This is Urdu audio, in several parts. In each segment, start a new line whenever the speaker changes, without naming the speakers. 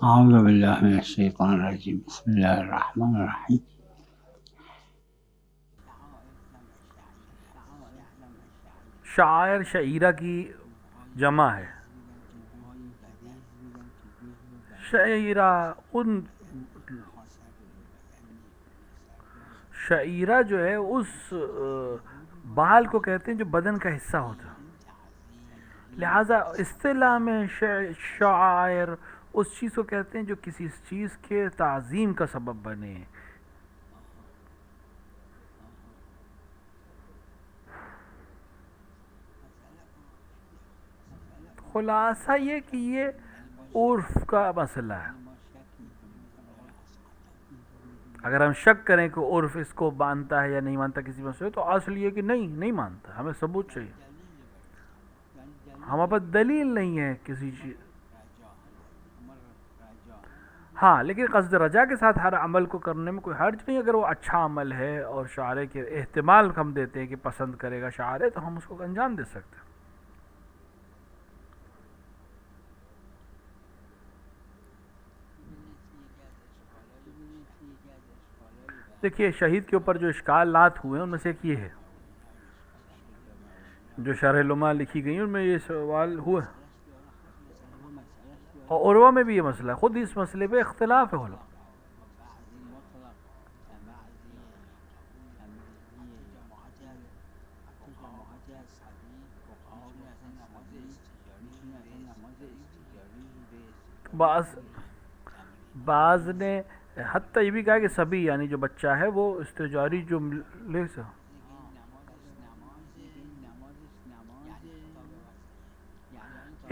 أعوذ بالله من الشيطان الرجيم. بسم الله الرحمن الرحيم.
شاعر شعیرہ کی جمع ہے. شعیرہ ان شعیرہ جو ہے اس بال کو کہتے ہیں جو بدن کا حصہ ہوتا ہے. لہٰذا اصطلاح میں شاعر اس چیز کو کہتے ہیں جو کسی چیز کے تعظیم کا سبب بنے. خلاصہ یہ کہ یہ عرف کا مسئلہ ہے. اگر ہم شک کریں کہ عرف اس کو مانتا ہے یا نہیں مانتا کسی مسئلے تو اصل یہ کہ نہیں مانتا. ہمیں ثبوت چاہیے. ہمارے پاس دلیل نہیں ہے کسی چیز. ہاں لیکن قصد رجا کے ساتھ ہر عمل کو کرنے میں کوئی حرج نہیں. اگر وہ اچھا عمل ہے اور شاعر کے احتمال ہم دیتے ہیں کہ پسند کرے گا شاعر تو ہم اس کو انجام دے سکتے ہیں. دیکھیے شہید کے اوپر جو اشکالات ہوئے ہیں ان میں سے ایک یہ ہے جو شرح لمحہ لکھی گئی ان میں یہ سوال ہوئے اور عروہ میں بھی یہ مسئلہ ہے. خود اس مسئلے پہ اختلاف ہے. بعض نے حتیٰ یہ بھی کہا کہ سبھی یعنی جو بچہ ہے وہ استجاری جملے سے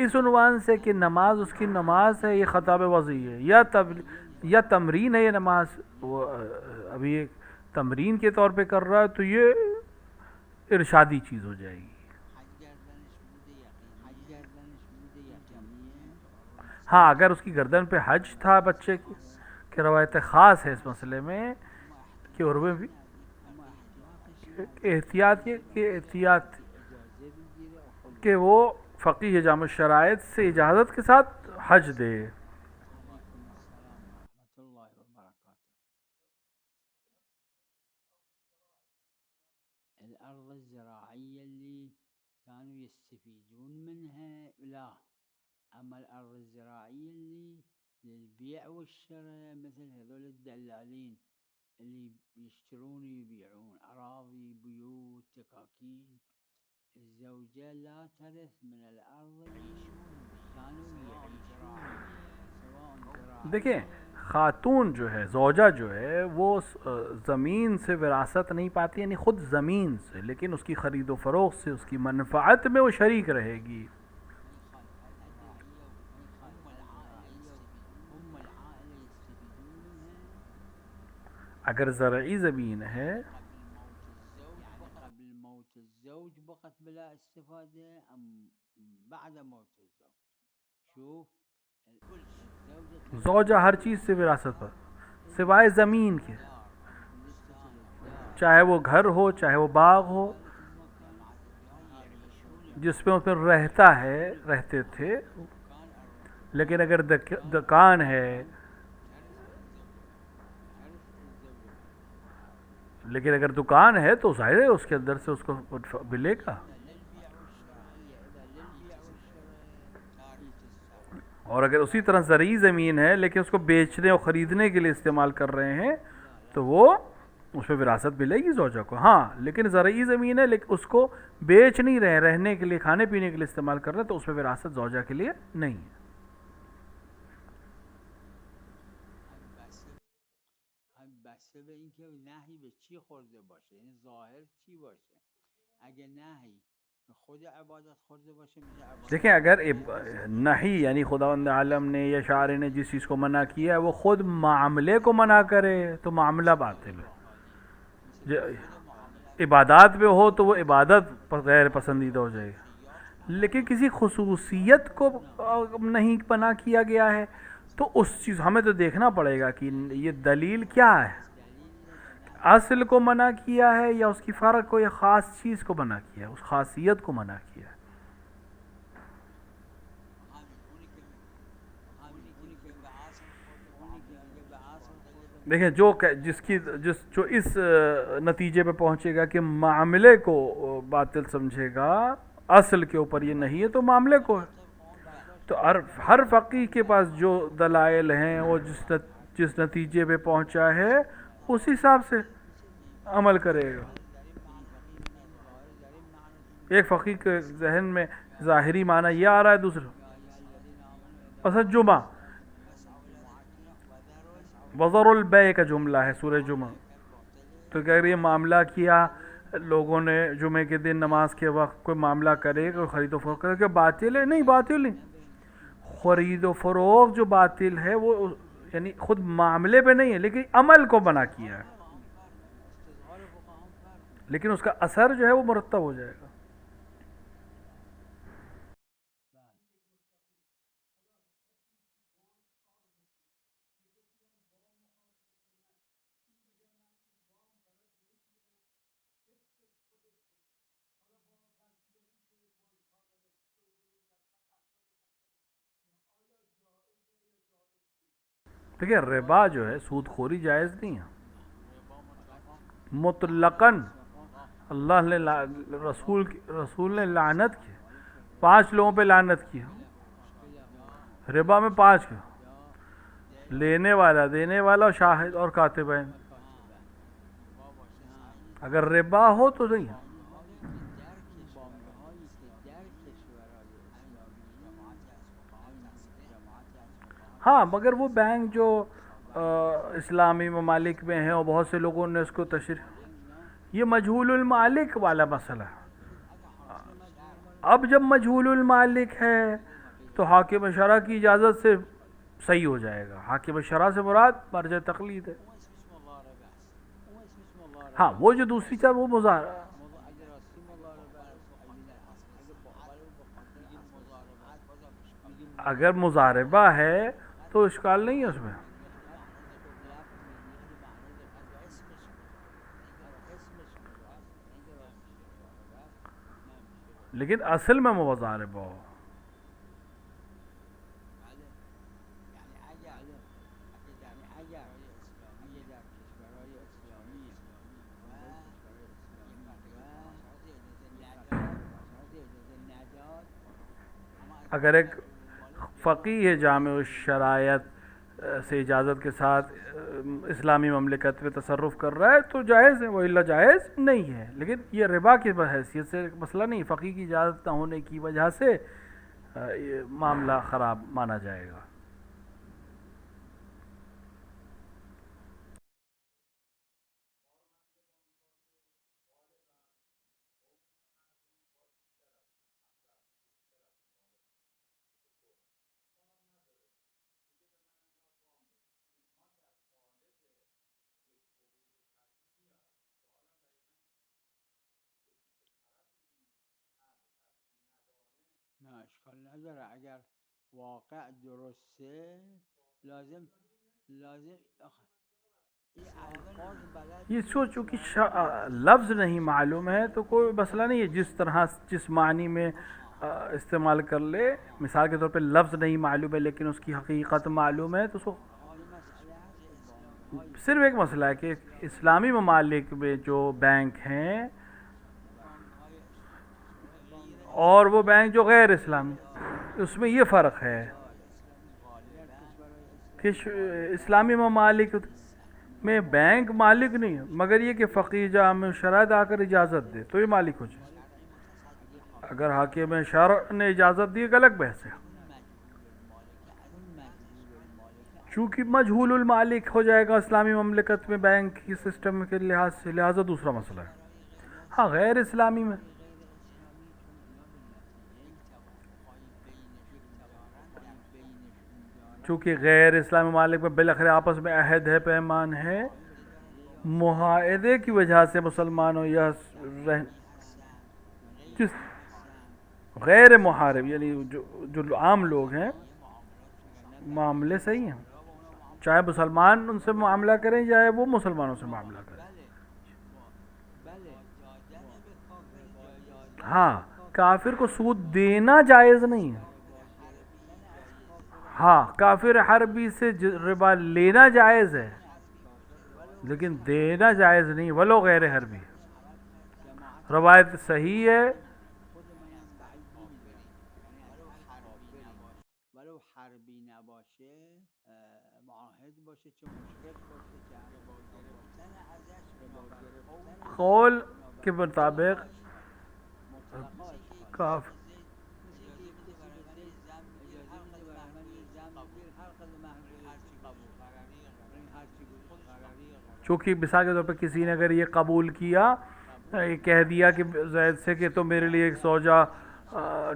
اس عنوان سے کہ نماز اس کی نماز ہے یہ خطاب وضعی ہے یا تمرین ہے. یہ نماز وہ ابھی ایک تمرین کے طور پہ کر رہا ہے تو یہ ارشادی چیز ہو جائے گی. ہاں اگر اس کی گردن پہ حج تھا بچے کی کہ روایت خاص ہے اس مسئلے میں کہ عروے بھی احتیاط کہ وہ فقیہ جامع الشرائط سے اجازت کے ساتھ حج دے.
الأرض الزراعية اللي كانوا يستفيدون منها لا، أما الأرض الزراعية اللي للبيع والشراء مثل هذول الدلالين اللي يشترون ويبيعون أراضي بيوت تكاكين، الزوجة لا ترث من الأرض اللي كانوا يعيشون سواء زراعية.
دیکھیں خاتون جو ہے زوجہ جو ہے وہ زمین سے وراثت نہیں پاتی یعنی خود زمین سے، لیکن اس کی خرید و فروخت سے اس کی منفعت میں وہ شریک رہے گی. اگر زرعی زمین ہے
قبل موت الزوج بقت بلا استفادة أم بعد موت الزوج؟ شوف
زوجہ ہر چیز سے وراثت پر سوائے زمین کے، چاہے وہ گھر ہو چاہے وہ باغ ہو جس پہ پھر رہتے تھے. لیکن اگر دکان ہے تو ظاہر ہے اس کے اندر سے اس کو ملے گا. اور اگر اسی طرح زرعی زمین ہے لیکن اس کو بیچنے اور خریدنے کے لیے استعمال کر رہے ہیں تو وہ اس پہ وراثت ملے گی زوجہ کو. ہاں لیکن زرعی زمین ہے لیکن اس کو بیچ نہیں رہے، رہنے کے لیے کھانے پینے کے لیے استعمال کر رہے ہیں تو اس پہ وراثت زوجہ کے لیے نہیں ہے.
بسته به این که نهی به چی خورده باشه، یعنی ظاهر چی باشه. اگه نهی به خود عبادت خورده باشه میشه عبادت.
دیکھیں اگر نہیں یعنی خداوند عالم نے یا شاعر نے جس چیز کو منع کیا ہے وہ خود معاملے کو منع کرے تو معاملہ باطل ہے. عبادات میں ہو تو وہ عبادت غیر پسندیدہ ہو جائے گی، لیکن کسی خصوصیت کو نہیں منع کیا گیا ہے تو اس چیز ہمیں تو دیکھنا پڑے گا کہ یہ دلیل کیا ہے. اصل کو منع کیا ہے یا اس کی فرق کو یا خاص چیز کو منع کیا ہے، اس خاصیت کو منع کیا ہے. دیکھیں جو اس نتیجے پہ پہنچے گا کہ معاملے کو باطل سمجھے گا، اصل کے اوپر یہ نہیں ہے تو معاملے کو ہے. تو ہر فقیہ کے پاس جو دلائل ہیں وہ جس نتیجے پہ پہنچا ہے اس حساب سے عمل کرے گا. ایک فقیہ کے ذہن میں ظاہری معنی یہ آ رہا ہے، دوسرا مثلا جمعہ، وزر البیع کا جملہ ہے سورہ جمعہ، تو کہ اگر یہ معاملہ کیا لوگوں نے جمعے کے دن نماز کے وقت کوئی معاملہ کرے، کوئی خرید و فروخت کرے، کہ باطل ہے؟ نہیں، باطل نہیں. خرید و فروخت جو باطل ہے وہ یعنی خود معاملے پہ نہیں ہے لیکن عمل کو منع کیا ہے، لیکن اس کا اثر جو ہے وہ مرتب ہو جائے گا. دیکھیں ربا جو ہے سود خوری جائز نہیں ہے مطلقاً. اللہ نے رسول نے لعنت کی، 5 لوگوں پہ لعنت کی ربا میں، 5 کا لینے والا، دینے والا، شاہد اور کاتبین. اگر ربا ہو تو نہیں. ہاں مگر وہ بینک جو اسلامی ممالک میں ہیں اور بہت سے لوگوں نے اس کو تشریح، یہ مجہول المالک والا مسئلہ ہے. اب جب مجہول المالک ہے تو حاکم شرع کی اجازت سے صحیح ہو جائے گا. حاکم شرع سے مراد مرجع تقلید ہے. ہاں وہ جو دوسری چیز وہ اگر مضاربہ ہے تو اشکال نہیں ہے اس میں. لیکن اصل میں مضاربہ ہو. اگر ایک فقیہ جامع الشرائط سے اجازت کے ساتھ اسلامی مملکت میں تصرف کر رہا ہے تو جائز ہے، وإلا جائز نہیں ہے. لیکن یہ ربا کی حیثیت سے مسئلہ نہیں، فقیہ کی اجازت نہ ہونے کی وجہ سے یہ معاملہ خراب مانا جائے گا.
نه اشکال نداره اگر واقع درسته لازم این الفاظ بلد
یہ چونکہ لفظ نہیں معلوم ہے تو کوئی مسئلہ نہیں ہے، جس طرح جس معنی میں استعمال کر لے. مثال کے طور پہ لفظ نہیں معلوم ہے لیکن اس کی حقیقت معلوم ہے تو اس کو صرف ایک مسئلہ ہے کہ اسلامی ممالک میں جو بینک ہیں اور وہ بینک جو غیر اسلامی، اس میں یہ فرق ہے کہ اسلامی ممالک میں بینک مالک نہیں ہے مگر یہ کہ فقیہ جامع شرائط آ کر اجازت دے تو یہ مالک ہو جائے. اگر حاکم شرع نے اجازت دی ایک الگ بحث ہے، چونکہ مجہول المالک ہو جائے گا اسلامی مملکت میں بینک کی سسٹم کے لحاظ سے، لہٰذا دوسرا مسئلہ ہے. ہاں غیر اسلامی میں چونکہ غیر اسلامی ممالک میں بالآخر آپس میں عہد ہے، پیمان ہے، معاہدے کی وجہ سے مسلمانوں یا جس غیر محارب یعنی جو عام لوگ ہیں معاملے صحیح ہیں، چاہے مسلمان ان سے معاملہ کریں چاہے وہ مسلمانوں سے معاملہ کریں. ہاں کافر کو سود دینا جائز نہیں ہے. ہاں کافر حربی سے ربا لینا جائز ہے لیکن دینا جائز نہیں، ولو غیر حربی. روایت صحیح ہے.
خود منم بعید نمیدونم، یعنی ولو حربی نباشه، معاهد باشه، چه مشرک باشه، چه ربا گرفتن ازش، ربا گرفتن
قول کے
بنابراین
مطابق
مطلقا
کاف
مثل که کسی به زید اجازه میده برای زن بگیر، هر قدر مهر گرفتی قبول، این هر چی گذاشت غرری غرری.
چونکہ مثال کے طور پہ کسی نے اگر یہ قبول کیا، یہ کہہ دیا کہ زید سے کہ تم میرے لیے ایک زوجہ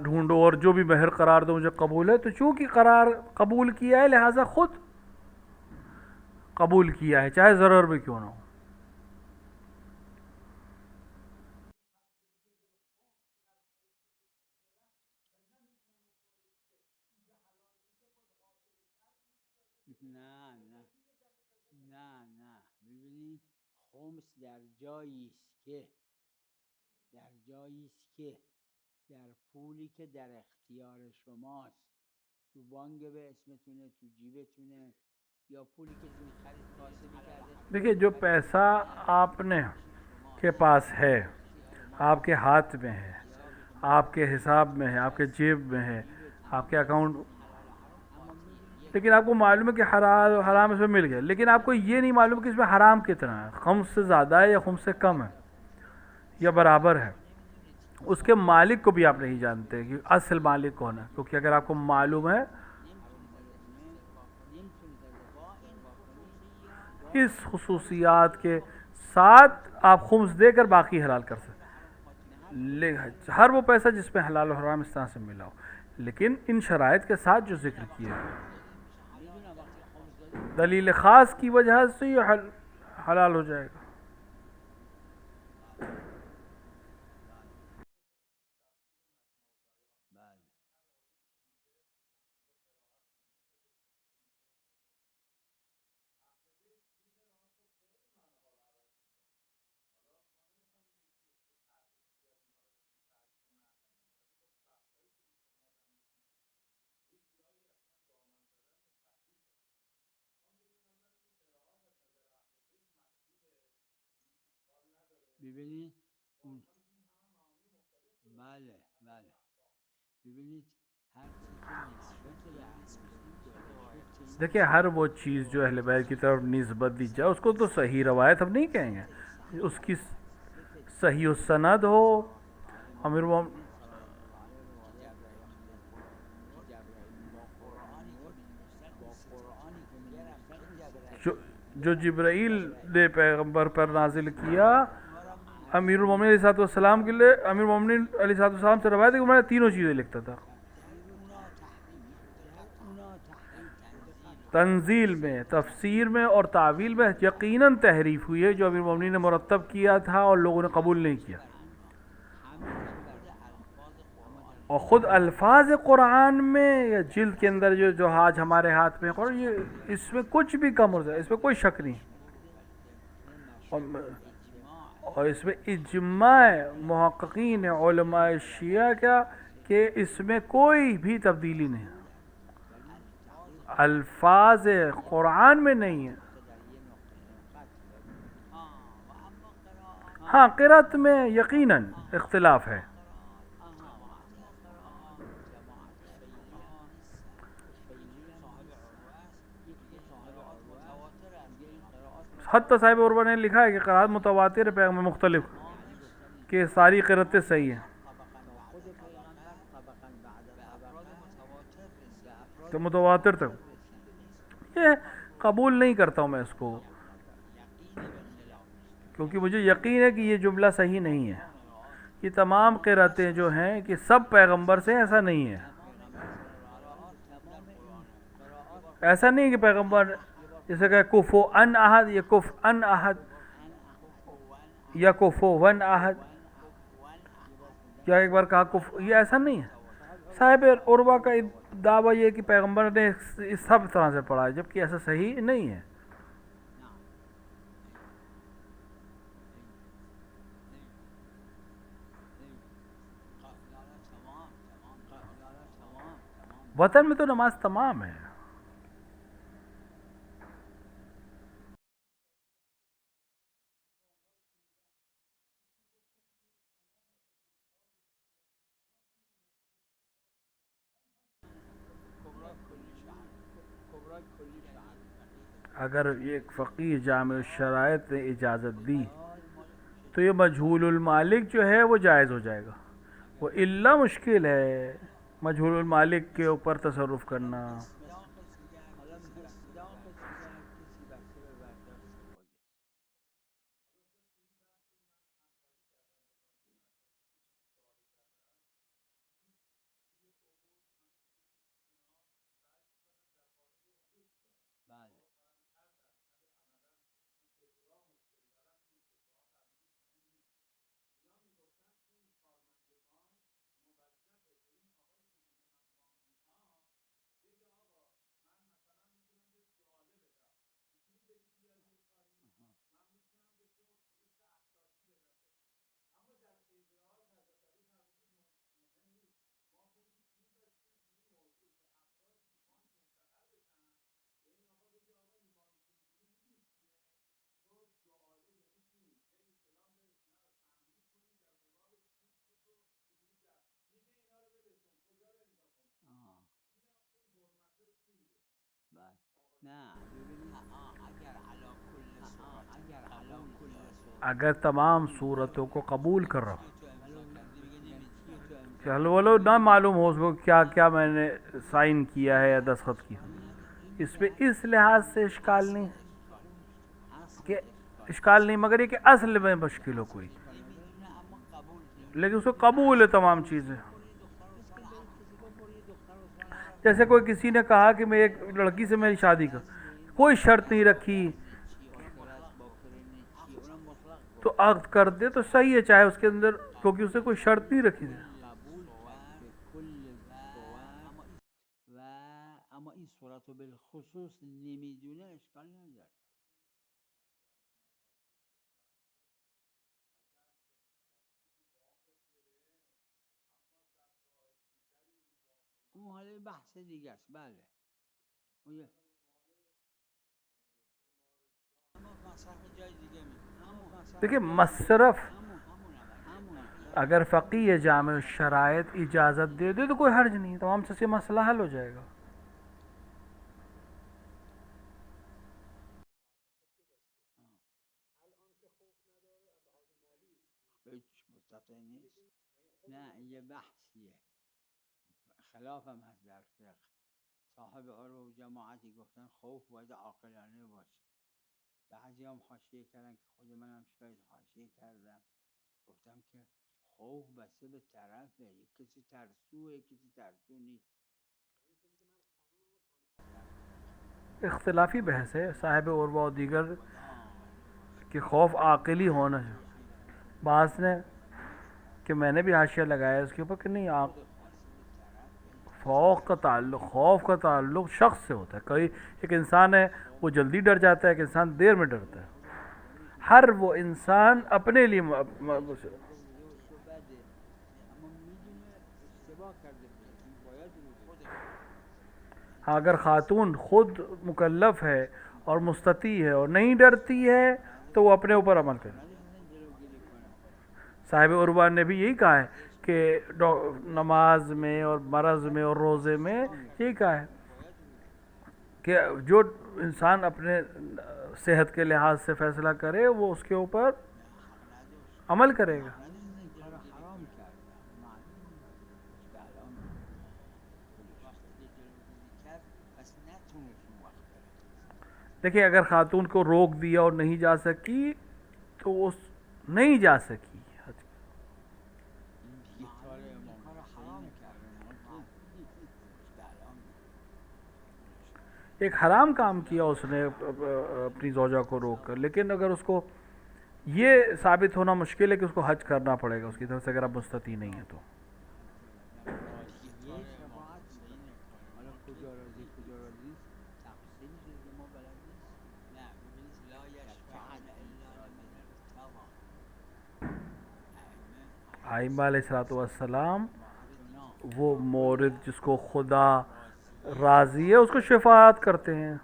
ڈھونڈو اور جو بھی مہر قرار دو مجھے قبول ہے، تو چونکہ قرار قبول کیا ہے لہٰذا خود قبول کیا ہے، چاہے ضرر بھی کیوں نہ ہو.
نه نه نه نه، ببینید خمس در جایی است که در پولی که در اختیار شماست، تو بانک به اسمتونه، تو جیبتونه، یا پولی که خرید کاسبی کرده.
دیکھیے جو پیسہ آپ نے کے پاس ہے، آپ کے ہاتھ میں ہے، آپ کے حساب میں ہے، آپ کے جیب میں ہے، آپ کے اکاؤنٹ، لیکن آپ کو معلوم ہے کہ حرام اس میں مل گیا، لیکن آپ کو یہ نہیں معلوم کہ اس میں حرام کتنا ہے، خمس سے زیادہ ہے یا خمس سے کم ہے یا برابر ہے. اس کے مالک کو بھی آپ نہیں جانتے کہ اصل مالک کون ہے، کیونکہ اگر آپ کو معلوم ہے اس خصوصیات کے ساتھ آپ خمس دے کر باقی حلال کر سکتے، ہر وہ پیسہ جس میں حلال و حرام اس طرح سے ملا ہو، لیکن ان شرائط کے ساتھ جو ذکر کیے دلیل خاص کی وجہ سے یہ حلال ہو جائے گا.
ببینید بله بله، ببینید هر چیز که نسبت به اهل بیت داده شد،
دیکھیں ہر وہ چیز جو اہل بیت کی طرف نسبت دی جائے اس کو تو صحیح روایت ہم نہیں کہیں گے، اس کی صحیح السند ہو. امیر جو جبرائیل نے پیغمبر پر نازل کیا امیر المومنین علیہ الصلوۃ والسلام کے لیے، امیر المومنین علیہ الصلوۃ والسلام سے روایت ہے کہ میں تینوں چیزیں لکھتا تھا. تنزیل میں، تفسیر میں اور تعویل میں یقیناً تحریف ہوئی ہے جو امیر المومنین نے مرتب کیا تھا اور لوگوں نے قبول نہیں کیا. اور خود الفاظ قرآن میں یا جلد کے اندر جو آج ہمارے ہاتھ میں قرآن، یہ اس میں کچھ بھی کم ہو جائے، اس میں کوئی شک نہیں. اور اس میں اجماع محققین علماء شیعہ کیا کہ اس میں کوئی بھی تبدیلی نہیں، الفاظ قرآن میں نہیں ہے. ہاں قرأت میں یقیناً اختلاف ہے. حتی صاحب عروہ نے لکھا ہے کہ قرآت متواتر ہے، پیغام مختلف کہ ساری قرأتیں صحیح ہیں، تو متواتر تک یہ قبول نہیں کرتا ہوں میں اس کو، کیونکہ مجھے یقین ہے کہ یہ جملہ صحیح نہیں ہے. یہ تمام قرأتیں جو ہیں کہ سب پیغمبر سے، ایسا نہیں ہے. ایسا نہیں کہ پیغمبر جیسے کہ کفو ان احد یا کف ان احد یا کفو ون احد یا ایک بار کہا کف، یہ ایسا نہیں ہے. صاحب عروہ کا دعویٰ یہ کہ پیغمبر نے اس سب طرح سے پڑھا ہے، جبکہ ایسا صحیح نہیں ہے. وطن میں تو نماز تمام ہے.
کلی شرط
اگر ایک فقیہ جامع الشرائط نے اجازت دی تو یہ مجہول المالک جو ہے وہ جائز ہو جائے گا. وہ الا مشکل ہے مجہول المالک کے اوپر تصرف کرنا.
حالا مصداق دیگر کسی بسته به برداشت خودش. بله آها. بله نه ببینید اگر علا کل صورت اگر علا کل صورت
اگر تمام صورتوں کو قبول کر رہا ہوں
تو
چلو ولو نہ معلوم ہو اس کو کیا کیا میں نے سائن کیا ہے یا دستخط کیا، اس پہ اس لحاظ سے اشکال نہیں کہ اشکال نہیں، مگر یہ کہ اصل میں مشکل ہو کوئی،
نه اما قبول
لیکن اس کو قبول ہے تمام چیزیں. جیسے کوئی کسی نے کہا کہ میں ایک لڑکی سے میری شادی کر، کوئی شرط نہیں رکھی تو عقد کر دے تو صحیح ہے، چاہے اس کے اندر، کیونکہ اسے کوئی شرط نہیں رکھی.
قبول کرد به کل صورت و اما این صورت رو بالخصوص نمیدونه اشکال نداره. اون حالا بحث دیگه است. بله اون اما مصرف جای دیگه میکنه.
دیکھیں مصرف اگر فقیہ جامع الشرائط اجازت دے دے تو کوئی حرج نہیں، تمام سے مسئلہ حل ہو جائے گا.
هیچ مستطع نیست. نه یه بحثیه خلاف هم هست در فقه. صاحب عروه و جماعتی گفتن خوف باید عاقلانه باشه. بعضی هم حاشیه کردن که خود منم شاید حاشیه کردم، گفتم که خوف بسته به طرفه، یک کسی ترسوه یک کسی ترسو نیست.
اختلافی بحث ہے صاحب عروہ و دیگر کہ خوف عاقلی ہونا چاہیے. بعض نے کہ میں نے بھی حاشیہ لگایا اس کے اوپر کہ نہیں، خوف کا تعلق شخص سے ہوتا ہے. کوئی ایک انسان ہے وہ جلدی ڈر جاتا ہے، ایک انسان دیر میں ڈرتا ہے. ہر وہ انسان اپنے لیے اگر خاتون خود مکلف ہے اور مستطیع ہے اور نہیں ڈرتی ہے تو وہ اپنے اوپر عمل کرے. صاحب عروہ نے بھی یہی کہا ہے کہ نماز میں اور مرض میں اور روزے میں یہی کہا ہے کہ جو انسان اپنے صحت کے لحاظ سے فیصلہ کرے وہ اس کے اوپر عمل کرے گا. دیکھیں اگر خاتون کو روک دیا اور نہیں جا سکی تو اس نہیں جا سکی. ایک حرام کام کیا اس نے اپنی زوجہ کو روک کر، لیکن اگر اس کو یہ ثابت ہونا مشکل ہے کہ اس کو حج کرنا پڑے گا اس کی طرف سے اگر اب مستطیع نہیں ہے تو. ائمہ علیہ السلام وہ مورد جس کو خدا راضی ہے اس کو شفاعت کرتے ہیں.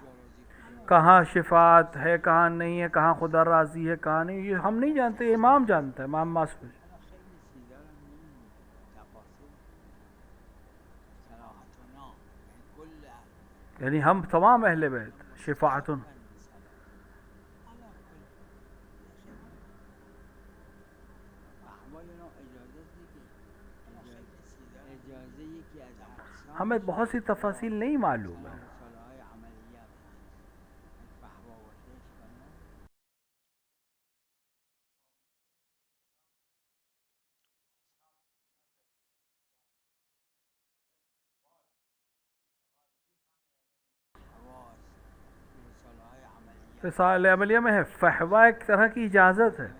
کہاں شفاعت ہے کہاں نہیں ہے، کہاں خدا راضی ہے کہاں نہیں، یہ ہم نہیں جانتے، امام جانتا ہے، امام معصوم. یعنی ہم تمام اہل بیت شفاعتن.
احوال اینا اجازه دیگه اجازه یکی از اقسام
ہمیں بہت سی تفاصیل نہیں معلوم ہے.
رساله‌های عملیات فحوا باشه اشکال نداره. حواس رساله‌های عملیات
رسالہ عملیہ میں ہے فحوا ایک طرح کی اجازت ہے.